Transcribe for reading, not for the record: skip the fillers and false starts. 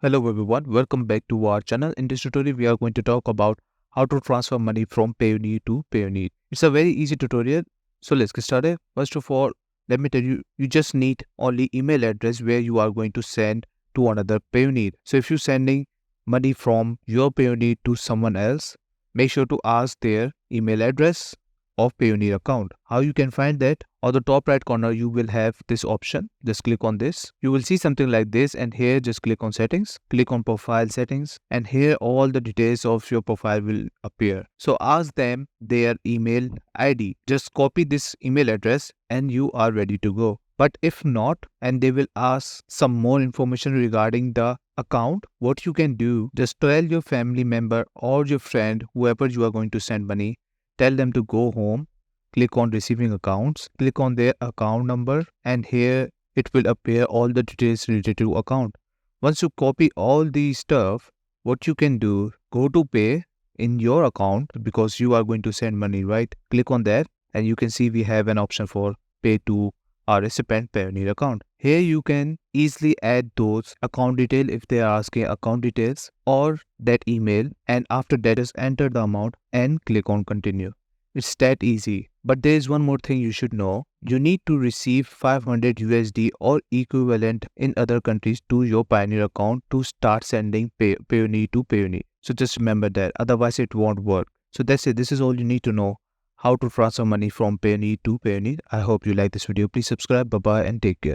Hello everyone, welcome back to our channel. In this tutorial, we are going to talk about how to transfer money from Payoneer to Payoneer. It's a very easy tutorial, so let's get started. First of all, let me tell you, you just need only email address where you are going to send to another Payoneer. So if you're sending money from your Payoneer to someone else, make sure to ask their email address of Payoneer account. How you can find that? On the top right corner, you will have this option. Just click on this. You will see something like this, and here just click on settings, click on profile settings, and here all the details of your profile will appear. So ask them their email ID. Just copy this email address and you are ready to go. But if not, and they will ask some more information regarding the account, what you can do, just tell your family member or your friend, whoever you are going to send money, tell them to go home, click on receiving accounts, click on their account number, and here it will appear all the details related to account. Once you copy all these stuff, what you can do, go to pay in your account because you are going to send money, right? Click on that and you can see we have an option for pay to our recipient Payoneer account. Here you can easily add those account detail if they are asking account details or that email, and after that just enter the amount and click on continue. It's that easy. But there is one more thing you should know. You need to receive 500 USD or equivalent in other countries to your Pioneer account to start sending Payoneer to Payoneer. So just remember that, otherwise it won't work. So that's it. This is all you need to know how to transfer money from Payoneer to Payoneer. I hope you like this video. Please subscribe. Bye bye and take care.